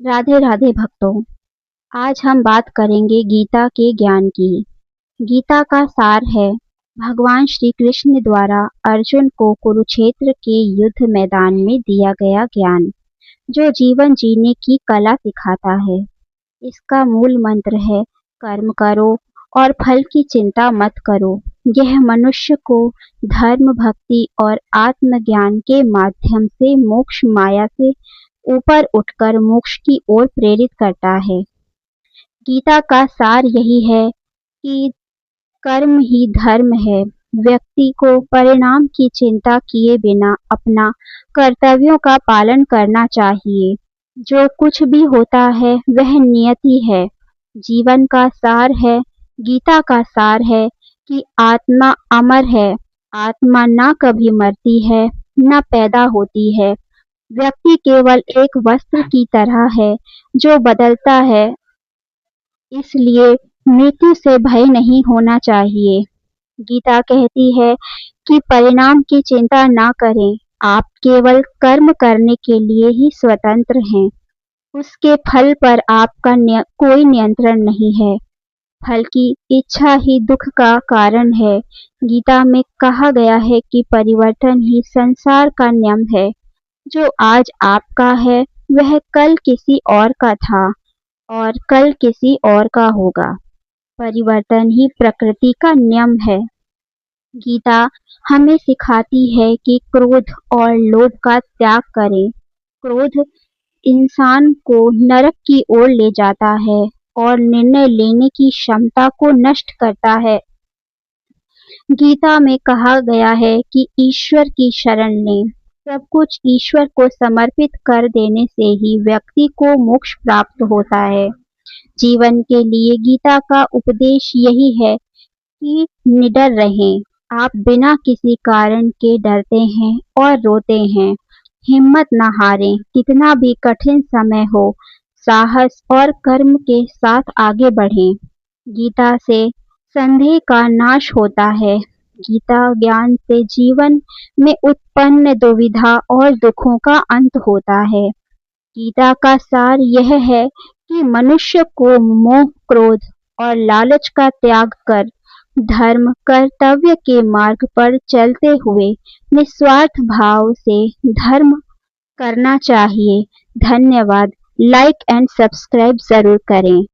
राधे राधे भक्तों। आज हम बात करेंगे गीता के ज्ञान की। गीता का सार है भगवान श्री कृष्ण द्वारा अर्जुन को कुरुक्षेत्र के युद्ध मैदान में दिया गया ज्ञान, जो जीवन जीने की कला सिखाता है। इसका मूल मंत्र है कर्म करो और फल की चिंता मत करो। यह मनुष्य को धर्म, भक्ति और आत्मज्ञान के माध्यम से मोक्ष माया से ऊपर उठकर मोक्ष की ओर प्रेरित करता है। गीता का सार यही है कि कर्म ही धर्म है। व्यक्ति को परिणाम की चिंता किए बिना अपना कर्तव्यों का पालन करना चाहिए। जो कुछ भी होता है वह नियति है। जीवन का सार है, गीता का सार है कि आत्मा अमर है। आत्मा ना कभी मरती है, न पैदा होती है। व्यक्ति केवल एक वस्त्र की तरह है जो बदलता है। इसलिए मृत्यु से भय नहीं होना चाहिए। गीता कहती है कि परिणाम की चिंता ना करें। आप केवल कर्म करने के लिए ही स्वतंत्र हैं। उसके फल पर आपका कोई नियंत्रण नहीं है। फल की इच्छा ही दुख का कारण है। गीता में कहा गया है कि परिवर्तन ही संसार का नियम है। जो आज आपका है वह कल किसी और का था और कल किसी और का होगा। परिवर्तन ही प्रकृति का नियम है। गीता हमें सिखाती है कि क्रोध और लोभ का त्याग करें। क्रोध इंसान को नरक की ओर ले जाता है और निर्णय लेने की क्षमता को नष्ट करता है। गीता में कहा गया है कि ईश्वर की शरण लें। सब कुछ ईश्वर को समर्पित कर देने से ही व्यक्ति को मोक्ष प्राप्त होता है। जीवन के लिए गीता का उपदेश यही है कि निडर रहें। आप बिना किसी कारण के डरते हैं और रोते हैं। हिम्मत न हारें, कितना भी कठिन समय हो। साहस और कर्म के साथ आगे बढ़ें। गीता से संदेह का नाश होता है। गीता ज्ञान से जीवन में उत्पन्न दुविधा और दुखों का अंत होता है। गीता का सार यह है कि मनुष्य को मोह, क्रोध और लालच का त्याग कर धर्म, कर्तव्य के मार्ग पर चलते हुए निस्वार्थ भाव से धर्म करना चाहिए। धन्यवाद। लाइक एंड सब्सक्राइब जरूर करें।